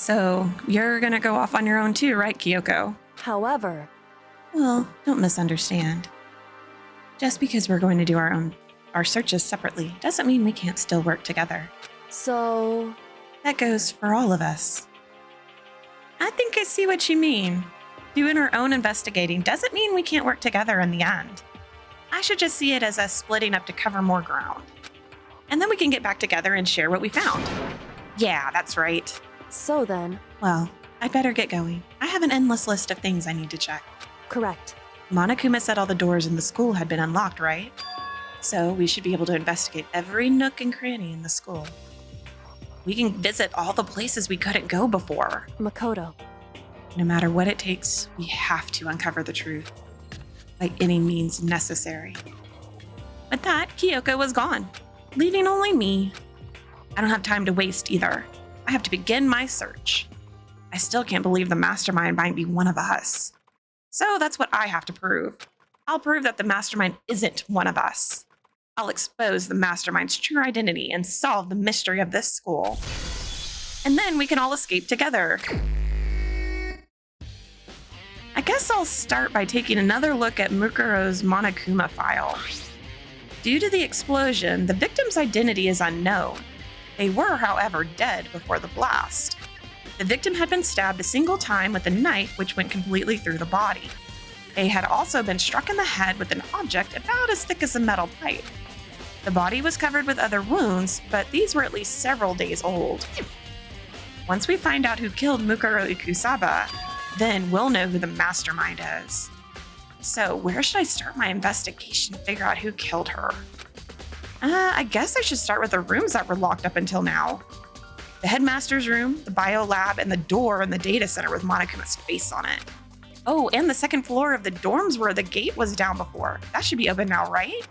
So you're gonna go off on your own too, right, Kyoko? However, Well, don't misunderstand. Just because we're going to do our searches separately doesn't mean we can't still work together. so That goes for all of us. I think I see what you mean. Doing our own investigating doesn't mean we can't work together in the end. I should just see it as us splitting up to cover more ground. And then we can get back together and share what we found. Yeah, that's right. so then, Well, I better get going. I have an endless list of things I need to check. correct. Monokuma said all the doors in the school had been unlocked, right? So we should be able to investigate every nook and cranny in the school. We can visit all the places we couldn't go before. Makoto, No matter what it takes, we have to uncover the truth. By any means necessary. With that, Kyoko was gone, leaving only me. I don't have time to waste either. I have to begin my search. I still can't believe the mastermind might be one of us. So that's what I have to prove. I'll prove that the mastermind isn't one of us. I'll expose the mastermind's true identity and solve the mystery of this school. And then we can all escape together. I guess I'll start by taking another look at Mukuro's Monokuma file. Due to the explosion, the victim's identity is unknown. They were, however, dead before the blast. The victim had been stabbed a single time with a knife which went completely through the body. They had also been struck in the head with an object about as thick as a metal pipe. The body was covered with other wounds, but these were at least several days old. Once we find out who killed Mukuro Ikusaba, then we'll know who the mastermind is. So where should I start my investigation to figure out who killed her? I guess I should start with the rooms that were locked up until now. The headmaster's room, the bio lab, and the door in the data center with Monokuma's face on it. Oh, and the second floor of the dorms where the gate was down before. That should be open now, right?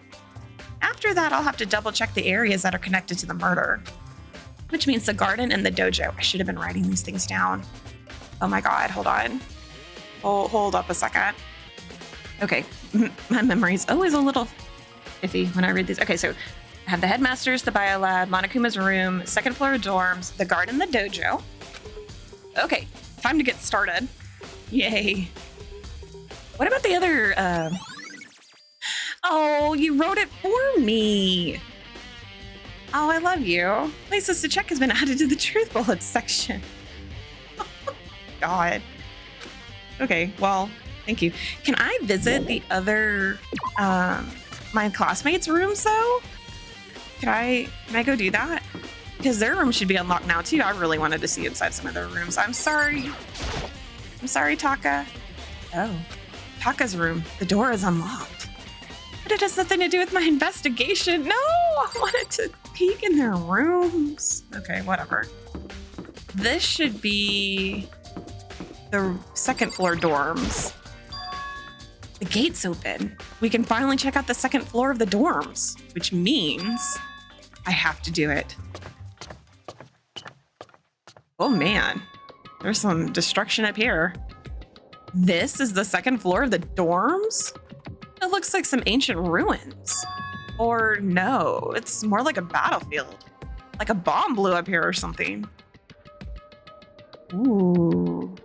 After that, I'll have to double check the areas that are connected to the murder. Which means the garden and the dojo. I should have been writing these things down. Oh my god, hold on. Hold up a second. Okay, my memory's always a little iffy when I read these. Okay, so I have the headmasters, the biolab, Monokuma's room, second floor dorms, the garden, the dojo. Okay, time to get started. Yay. What about the other, Oh, you wrote it for me. Oh, I love you. Places to check has been added to the truth bullets section. God. Okay, well, thank you. Can I visit the other, my classmates' rooms though? Can I go do that? Because their room should be unlocked now too. I really wanted to see inside some of their rooms. I'm sorry. I'm sorry, Taka. Oh, Taka's room. The door is unlocked. But it has nothing to do with my investigation. No, I wanted to peek in their rooms. Okay, whatever. This should be the second floor dorms. The gate's open. We can finally check out the second floor of the dorms, which means I have to do it. Oh man, there's some destruction up here. This is the second floor of the dorms? It looks like some ancient ruins. Or no, it's more like a battlefield. Like a bomb blew up here or something. Ooh.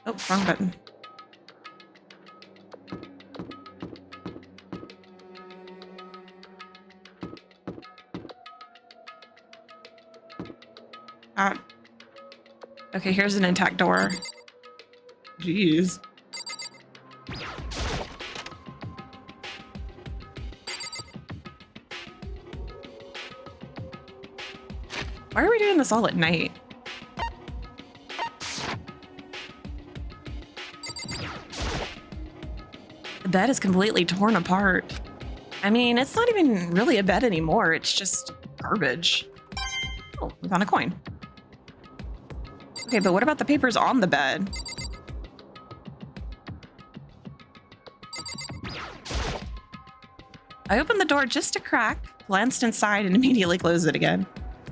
Oh, wrong button. Okay, here's an intact door. Jeez. Why are we doing this all at night? The bed is completely torn apart. I mean, it's not even really a bed anymore. It's just garbage. Oh, we found a coin. Okay, but what about the papers on the bed? I opened the door just a crack, glanced inside, and immediately closed it again.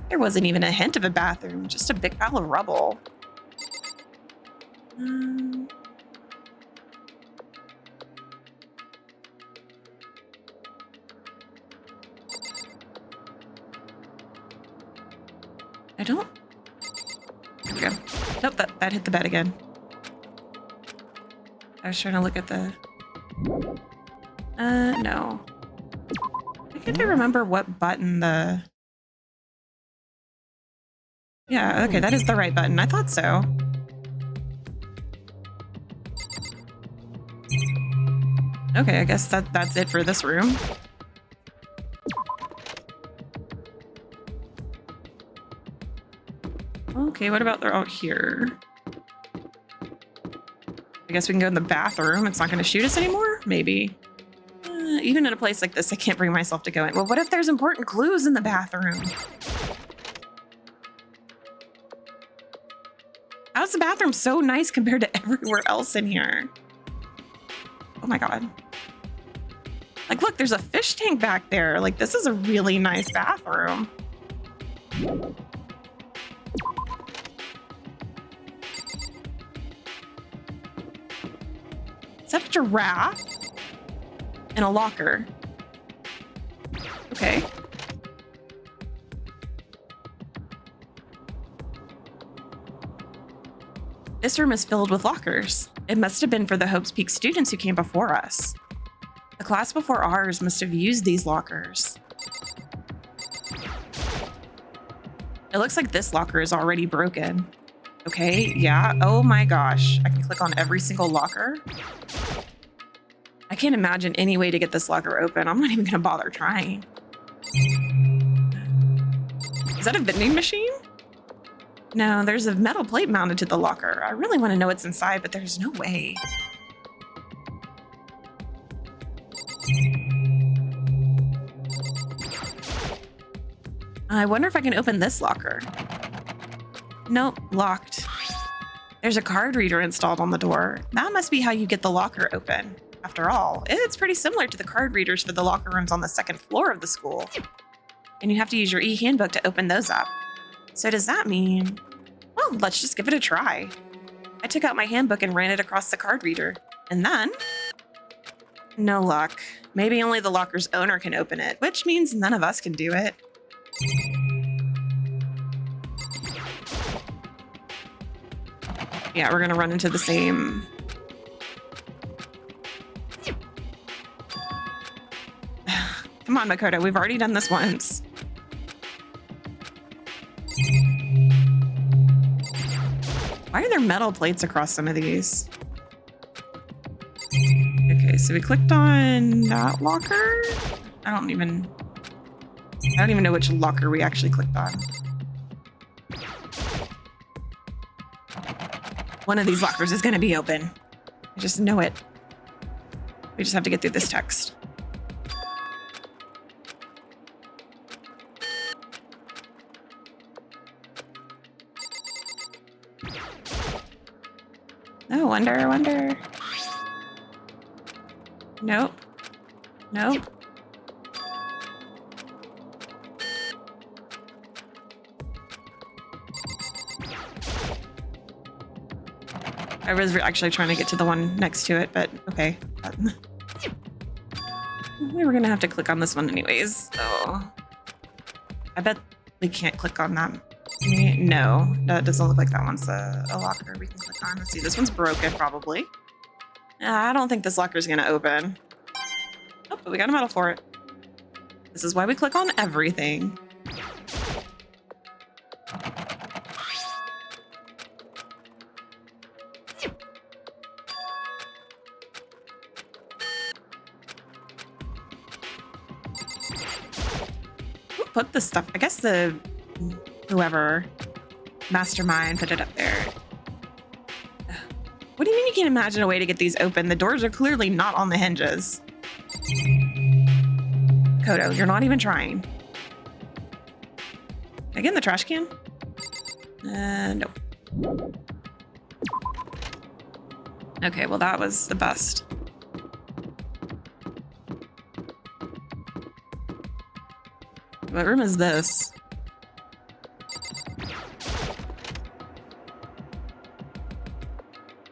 There wasn't even a hint of a bathroom, just a big pile of rubble. don't... There we go. Nope, that hit the bed again. I was trying to look at the... no. I can't remember what button the... Yeah, okay, that is the right button. I thought so. Okay, I guess that's it for this room. Okay, what about they're out here? I guess we can go in the bathroom. It's not going to shoot us anymore? Maybe. Even in a place like this, I can't bring myself to go in. Well, what if there's important clues in the bathroom? How's the bathroom so nice compared to everywhere else in here? Oh my God. Like, look, there's a fish tank back there. Like, this is a really nice bathroom. Is that a giraffe? In a locker. Okay. This room is filled with lockers. It must have been for the Hope's Peak students who came before us. The class before ours must have used these lockers. It looks like this locker is already broken. Okay, yeah. Oh my gosh. I can click on every single locker. I can't imagine any way to get this locker open. I'm not even gonna bother trying. Is that a vending machine? No, there's a metal plate mounted to the locker. I really want to know what's inside, but there's no way. I wonder if I can open this locker. Nope, locked. There's a card reader installed on the door. That must be how you get the locker open. After all, it's pretty similar to the card readers for the locker rooms on the second floor of the school. And you have to use your e-handbook to open those up. So does that mean... Well, let's just give it a try. I took out my handbook and ran it across the card reader. And then... No luck. Maybe only the locker's owner can open it, which means none of us can do it. Yeah, we're gonna run into the same... Come on, Makoto, we've already done this once. Why are there metal plates across some of these? Okay, so we clicked on that locker. I don't even know which locker we actually clicked on. One of these lockers is gonna be open. I just know it. We just have to get through this text. Oh, wonder. Nope. Nope. I was actually trying to get to the one next to it, but okay. We were gonna have to click on this one anyways, so... I bet we can't click on that. No, that doesn't look like that one's a locker we can click on. Let's see, this one's broken, probably. I don't think this locker's gonna open. Oh, but we got a medal for it. This is why we click on everything. Who put this stuff? I guess whoever mastermind put it up there. What do you mean you can't imagine a way to get these open? The doors are clearly not on the hinges. Kodo, you're not even trying. Can I get in the trash can? No. Okay, well that was the best. What room is this?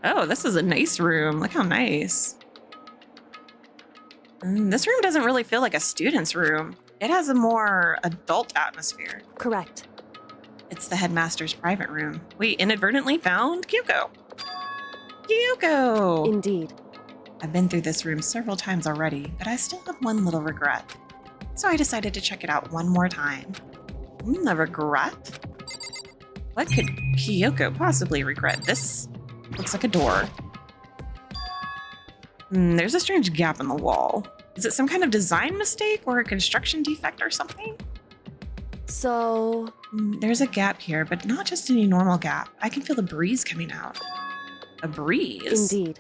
Oh, this is a nice room. Look how nice. This room doesn't really feel like a student's room. It has a more adult atmosphere. Correct. It's the headmaster's private room. We inadvertently found Kyoko. Kyoko! Indeed. I've been through this room several times already, but I still have one little regret. So I decided to check it out one more time. A regret? What could Kyoko possibly regret? This looks like a door. There's a strange gap in the wall. Is it some kind of design mistake or a construction defect or something? So, There's a gap here, but not just any normal gap. I can feel the breeze coming out. A breeze? indeed.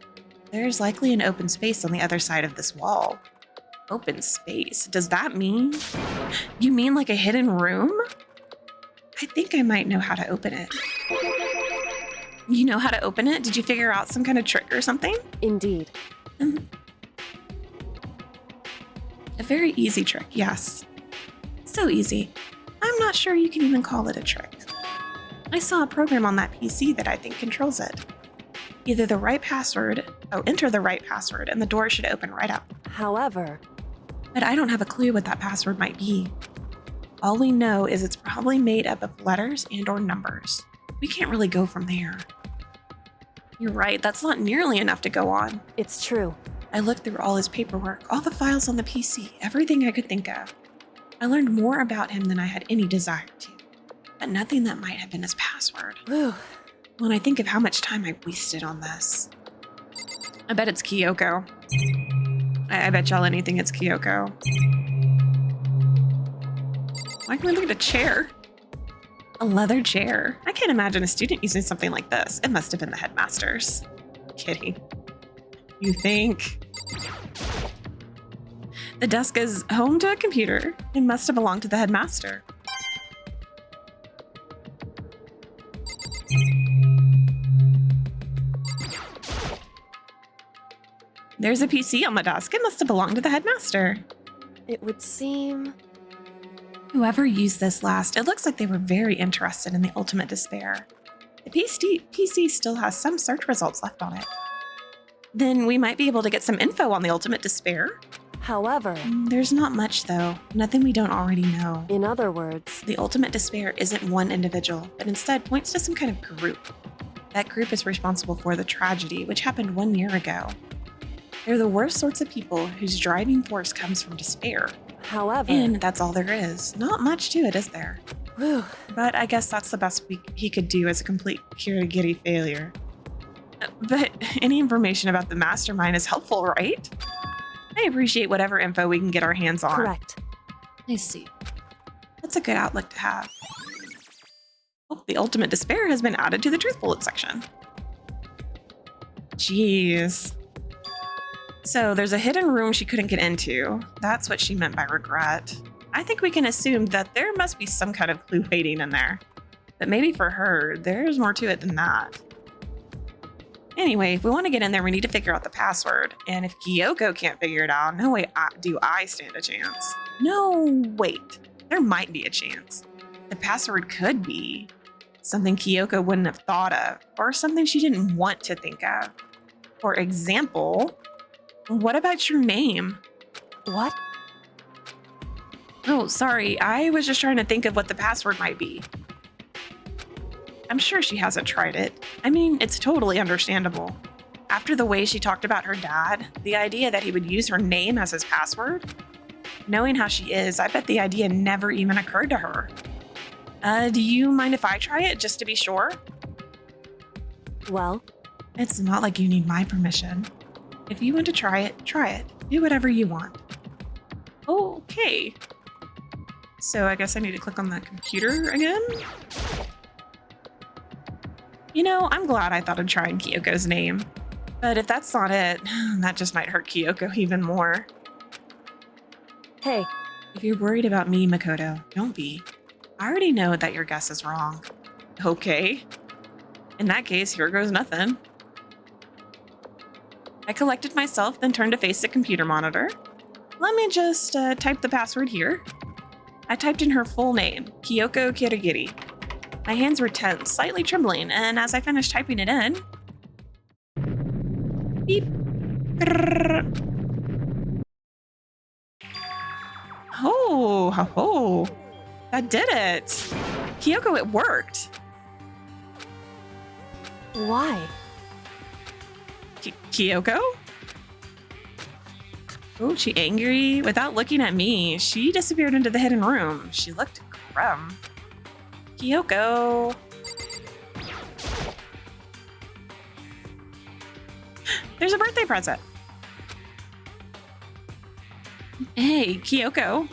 There's likely an open space on the other side of this wall. Open space? Does that mean? You mean like a hidden room? I think I might know how to open it. You know how to open it? Did you figure out some kind of trick or something? Indeed. A very easy trick, yes. So easy. I'm not sure you can even call it a trick. I saw a program on that PC that I think controls it. Enter the right password, and the door should open right up. However, But I don't have a clue what that password might be. All we know is it's probably made up of letters and/or numbers. We can't really go from there. You're right, that's not nearly enough to go on. it's true. I looked through all his paperwork, all the files on the PC, everything I could think of. I learned more about him than I had any desire to, but nothing that might have been his password. Whew. When I think of how much time I wasted on this. I bet it's Kyoko. I bet y'all anything it's Kyoko. Why can we look at a chair? A leather chair. I can't imagine a student using something like this. It must have been the headmaster's. Kidding. You think? The desk is home to a computer. It must have belonged to the headmaster. There's a PC on the desk. It must have belonged to the headmaster. It would seem. Whoever used this last, it looks like they were very interested in the ultimate despair. The PC still has some search results left on it. Then we might be able to get some info on the ultimate despair. However, There's not much, though. Nothing we don't already know. in other words, The ultimate despair isn't one individual, but instead points to some kind of group. That group is responsible for the tragedy, which happened 1 year ago. They're the worst sorts of people whose driving force comes from despair. however, And that's all there is. Not much to it, is there? whew, But I guess that's the best he could do as a complete Kirigiri failure. But any information about the mastermind is helpful, right? I appreciate whatever info we can get our hands on. correct. I see. That's a good outlook to have. Oh, the ultimate despair has been added to the truth bullet section. Jeez. So there's a hidden room she couldn't get into. That's what she meant by regret. I think we can assume that there must be some kind of clue waiting in there. But maybe for her, there's more to it than that. Anyway, if we want to get in there, we need to figure out the password. And if Kyoko can't figure it out, no way do I stand a chance. No, wait. There might be a chance. The password could be something Kyoko wouldn't have thought of, or something she didn't want to think of. For example, what about your name? What? Oh, sorry. I was just trying to think of what the password might be. I'm sure she hasn't tried it. I mean, it's totally understandable. After the way she talked about her dad, the idea that he would use her name as his password, knowing how she is, I bet the idea never even occurred to her. Do you mind if I try it just to be sure? Well, It's not like you need my permission. If you want to try it, try it. Do whatever you want. Okay. So I guess I need to click on the computer again? You know, I'm glad I thought of trying Kyoko's name. But if that's not it, that just might hurt Kyoko even more. hey, If you're worried about me, Makoto, don't be. I already know that your guess is wrong. Okay. In that case, here goes nothing. I collected myself, then turned to face the computer monitor. Let me just type the password here. I typed in her full name, Kyoko Kirigiri. My hands were tense, slightly trembling, and as I finished typing it in, beep. Grrr. Oh, ho, ho. That did it. Kyoko, it worked. Why? Kyoko? Oh, she angry? Without looking at me, she disappeared into the hidden room. She looked grim. Kyoko. There's a birthday present. Hey, Kyoko.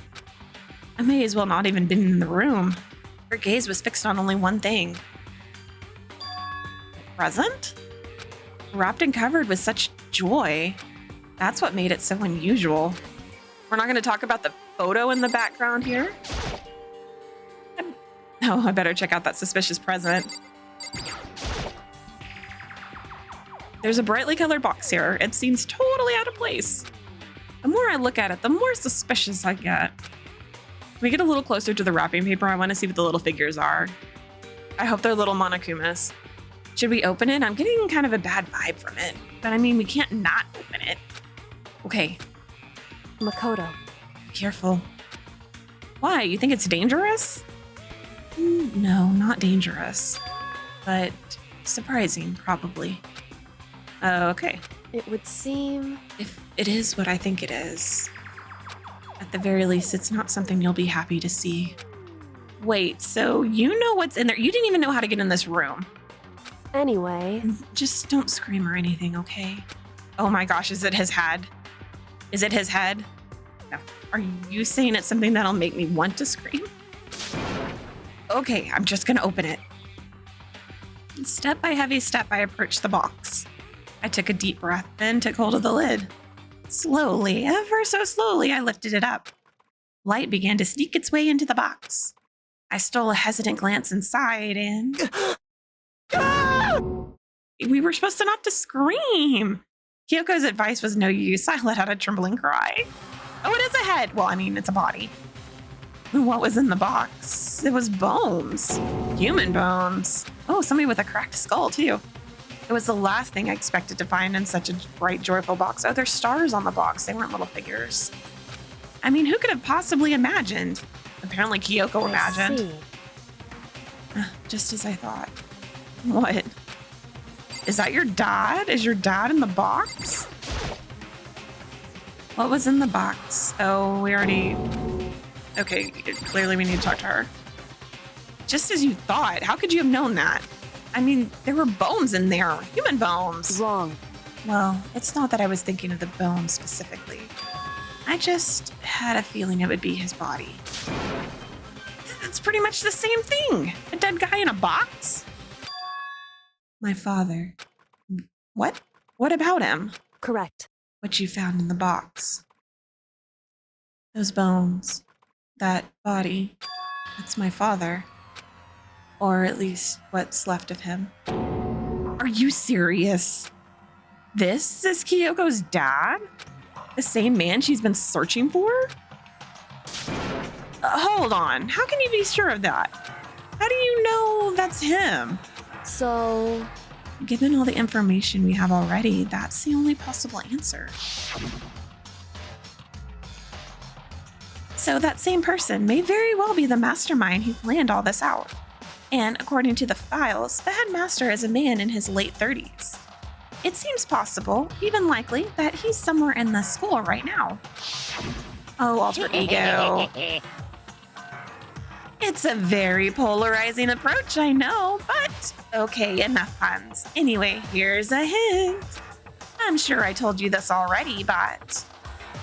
I may as well not even been in the room. Her gaze was fixed on only one thing. A present? Wrapped and covered with such joy. That's what made it so unusual. We're not going to talk about the photo in the background here. Oh, I better check out that suspicious present. There's a brightly colored box here. It seems totally out of place. The more I look at it, the more suspicious I get. Can we get a little closer to the wrapping paper? I want to see what the little figures are. I hope they're little Monokumas. Should we open it? I'm getting kind of a bad vibe from it. But I mean, we can't not open it. Okay. Makoto. Be careful. Why? You think it's dangerous? No, not dangerous. But surprising, probably. Okay. It would seem... If it is what I think it is, at the very least, it's not something you'll be happy to see. Wait, so you know what's in there? You didn't even know how to get in this room. Anyway... Just don't scream or anything, okay? Oh my gosh, is it his head? Is it his head? No. Are you saying it's something that'll make me want to scream? Okay, I'm just gonna open it. Step by heavy step, I approached the box. I took a deep breath, then took hold of the lid. Slowly, ever so slowly, I lifted it up. Light began to sneak its way into the box. I stole a hesitant glance inside and... We were supposed to not to scream. Kyoko's advice was no use. I let out a trembling cry. Oh, it is a head. Well, I mean, it's a body. What was in the box? It was bones. Human bones. Oh, somebody with a cracked skull, too. It was the last thing I expected to find in such a bright, joyful box. Oh, there's stars on the box. They weren't little figures. I mean, who could have possibly imagined? Apparently, Kyoko imagined. Just as I thought. What? Is that your dad? Is your dad in the box? What was in the box? Oh, we already... Okay, clearly we need to talk to her. Just as you thought. How could you have known that? I mean, there were bones in there. Human bones. Wrong. Well, it's not that I was thinking of the bones specifically. I just had a feeling it would be his body. It's pretty much the same thing. A dead guy in a box? My father. What? What about him? Correct. What you found in the box. Those bones. That body. That's my father. Or at least what's left of him. Are you serious? This is Kyoko's dad? The same man she's been searching for? Hold on. How can you be sure of that? How do you know that's him? So... Given all the information we have already, that's the only possible answer. So that same person may very well be the mastermind who planned all this out. And according to the files, the headmaster is a man in his late 30s. It seems possible, even likely, that he's somewhere in the school right now. Oh, alter ego. It's a very polarizing approach, I know, but okay, enough puns. Anyway, here's a hint. I'm sure I told you this already, but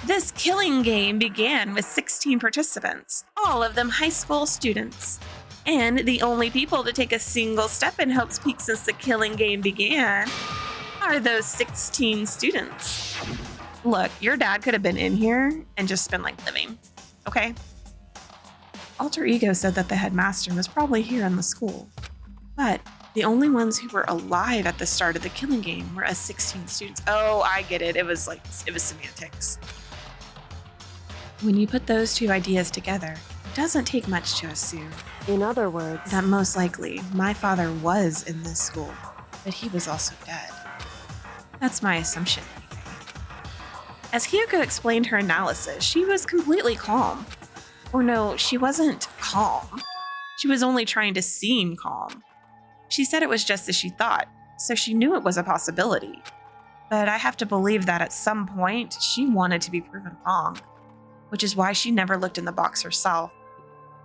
this killing game began with 16 participants, all of them high school students. And the only people to take a single step in Hope's Peak since the killing game began are those 16 students. Look, your dad could have been in here and just been like living, okay? Alter Ego said that the headmaster was probably here in the school, but the only ones who were alive at the start of the killing game were us 16 students. Oh, I get it. It was semantics. When you put those two ideas together, it doesn't take much to assume. In other words... that most likely my father was in this school, but he was also dead. That's my assumption. As Kyoko explained her analysis, she was completely calm. Or no, she wasn't calm. She was only trying to seem calm. She said it was just as she thought, so she knew it was a possibility. But I have to believe that at some point, she wanted to be proven wrong, which is why she never looked in the box herself,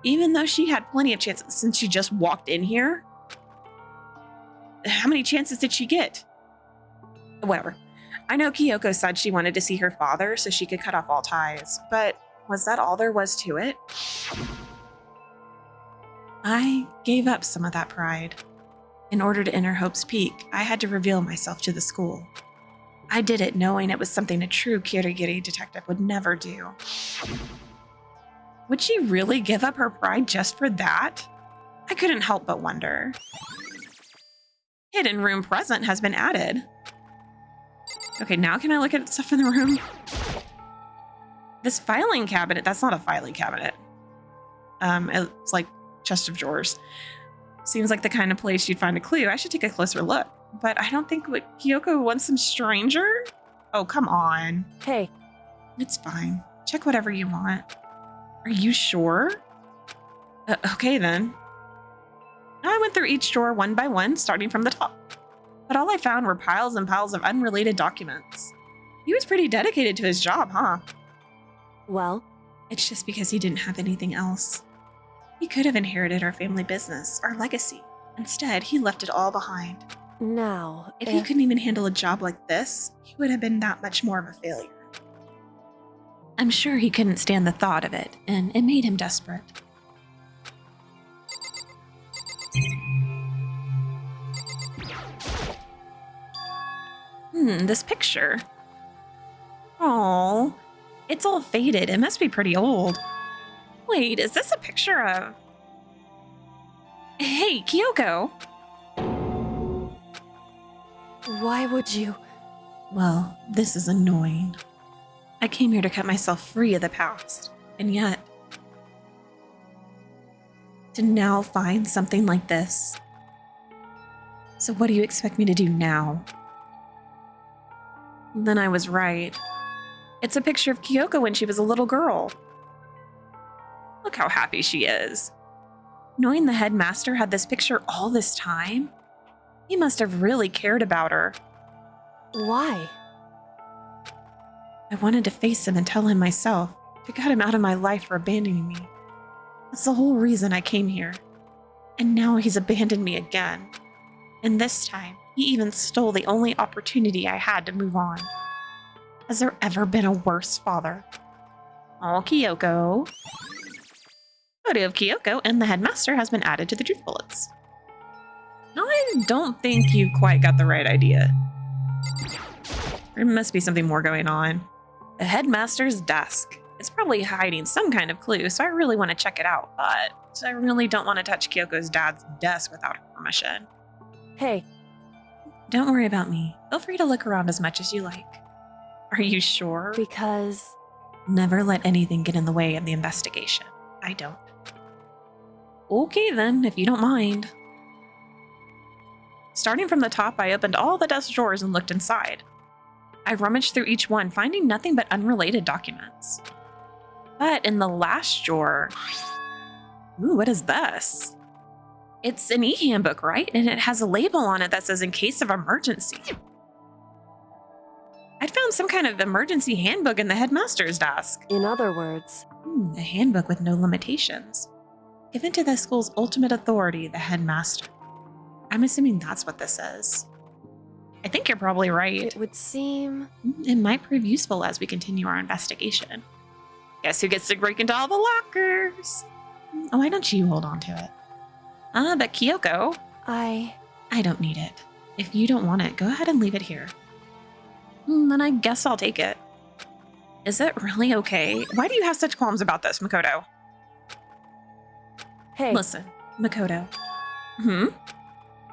even though she had plenty of chances since she just walked in here. How many chances did she get? Whatever. I know Kyoko said she wanted to see her father so she could cut off all ties, but was that all there was to it? I gave up some of that pride. In order to enter Hope's Peak, I had to reveal myself to the school. I did it knowing it was something a true Kirigiri detective would never do. Would she really give up her pride just for that? I couldn't help but wonder. Hidden room present has been added. Okay, now can I look at stuff in the room? This filing cabinet, that's not a filing cabinet. It's like chest of drawers. Seems like the kind of place you'd find a clue. I should take a closer look. But I don't think Kyoko wants some stranger? Oh, come on. Hey. It's fine. Check whatever you want. Are you sure? Okay then. I went through each drawer one by one, starting from the top. But all I found were piles and piles of unrelated documents. He was pretty dedicated to his job, huh? Well? It's just because he didn't have anything else. He could have inherited our family business, our legacy. Instead, he left it all behind. Now, If he couldn't even handle a job like this, he would have been that much more of a failure. I'm sure he couldn't stand the thought of it, and it made him desperate. This picture. Oh, it's all faded. It must be pretty old. Wait, is this a picture of... Hey, Kyoko! Why would you? Well, this is annoying. I came here to cut myself free of the past, and yet... to now find something like this. So what do you expect me to do now? Then I was right. It's a picture of Kyoko when she was a little girl. Look how happy she is. Knowing the headmaster had this picture all this time, he must have really cared about her. Why? I wanted to face him and tell him myself, to cut him out of my life for abandoning me. That's the whole reason I came here. And now he's abandoned me again. And this time, he even stole the only opportunity I had to move on. Has there ever been a worse father? Oh, Kyoko. Photo of Kyoko and the headmaster has been added to the truth bullets. I don't think you quite got the right idea. There must be something more going on. The headmaster's desk. It's probably hiding some kind of clue, so I really want to check it out, but I really don't want to touch Kyoko's dad's desk without her permission. Hey. Don't worry about me. Feel free to look around as much as you like. Are you sure? Because... Never let anything get in the way of the investigation. I don't. Okay then, if you don't mind. Starting from the top, I opened all the desk drawers and looked inside. I rummaged through each one, finding nothing but unrelated documents. But in the last drawer... Ooh, what is this? It's an e-handbook, right? And it has a label on it that says, in case of emergency. I'd found some kind of emergency handbook in the headmaster's desk. In other words... A handbook with no limitations. Given to the school's ultimate authority, the headmaster. I'm assuming that's what this is. I think you're probably right. It would seem... It might prove useful as we continue our investigation. Guess who gets to break into all the lockers? Oh, why don't you hold on to it? But Kyoko... I don't need it. If you don't want it, go ahead and leave it here. Then I guess I'll take it. Is it really okay? Why do you have such qualms about this, Makoto? Hey. Listen, Makoto. Can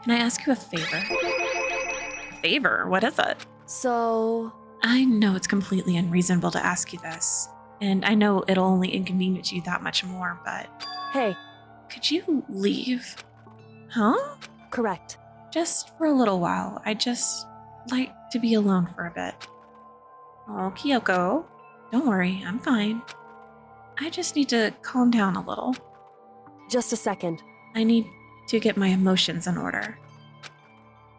I ask you a favor? A favor? What is it? So... I know it's completely unreasonable to ask you this, and I know it'll only inconvenience you that much more, but... Hey. Could you leave? Huh? Correct. Just for a little while. I'd just like to be alone for a bit. Oh, Kyoko. Don't worry, I'm fine. I just need to calm down a little. Just a second. I need to get my emotions in order.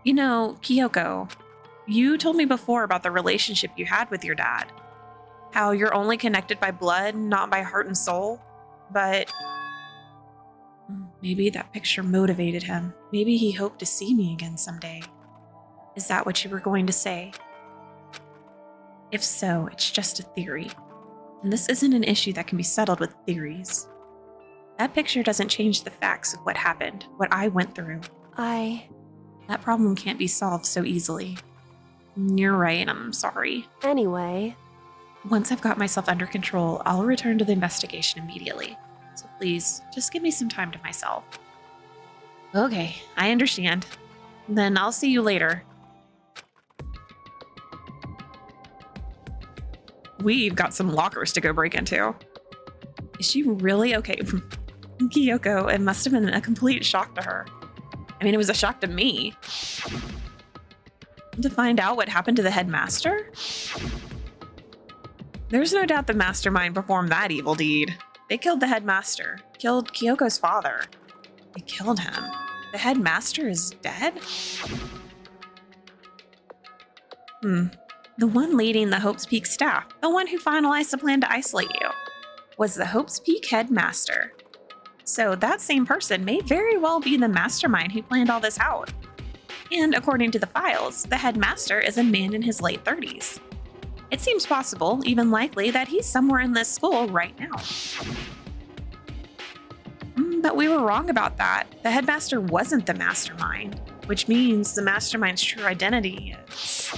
You know, Kyoko, you told me before about the relationship you had with your dad. How you're only connected by blood, not by heart and soul. But maybe that picture motivated him. Maybe he hoped to see me again someday. Is that what you were going to say? If so, it's just a theory. And this isn't an issue that can be settled with theories. That picture doesn't change the facts of what happened, what I went through. That problem can't be solved so easily. You're right, I'm sorry. Anyway. Once I've got myself under control, I'll return to the investigation immediately. So please, just give me some time to myself. Okay, I understand. Then I'll see you later. We've got some lockers to go break into. Is she really okay? Kyoko, it must have been a complete shock to her. I mean, it was a shock to me. To find out what happened to the headmaster? There's no doubt the mastermind performed that evil deed. They killed the headmaster, killed Kyoko's father. They killed him. The headmaster is dead? The one leading the Hope's Peak staff, the one who finalized the plan to isolate you, was the Hope's Peak headmaster. So that same person may very well be the mastermind who planned all this out. And according to the files, the headmaster is a man in his late 30s. It seems possible, even likely, that he's somewhere in this school right now. But we were wrong about that. The headmaster wasn't the mastermind, which means the mastermind's true identity is...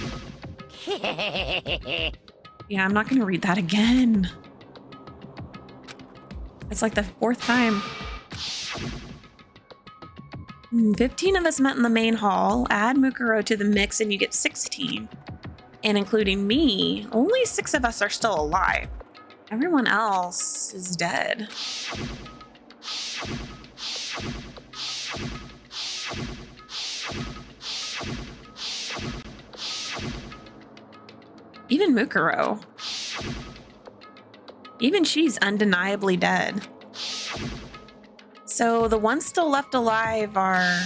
Yeah, I'm not going to read that again. It's like the 4th time. 15 of us met in the main hall. Add Mukuro to the mix and you get 16. And including me, only 6 of us are still alive. Everyone else is dead. Even Mukuro. Even she's undeniably dead. So the ones still left alive are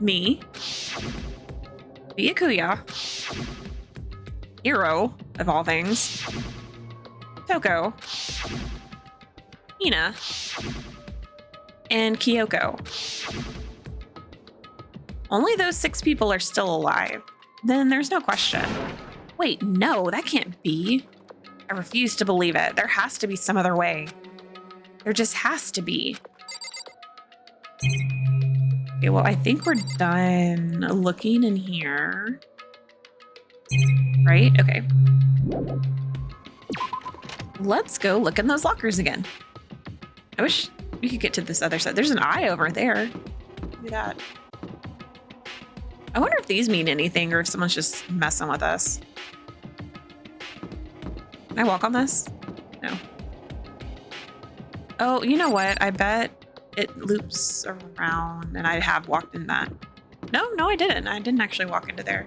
me, Byakuya, Hiro, of all things, Toko, Hina, and Kyoko. Only those 6 people are still alive. Then there's no question. Wait, no, that can't be. I refuse to believe it. There has to be some other way. There just has to be. Okay, well, I think we're done looking in here. Right? Okay. Let's go look in those lockers again. I wish we could get to this other side. There's an eye over there. Look at that. I wonder if these mean anything or if someone's just messing with us. Can I walk on this? No. Oh, you know what? I bet it loops around and I have walked in that. No, I didn't. I didn't actually walk into there.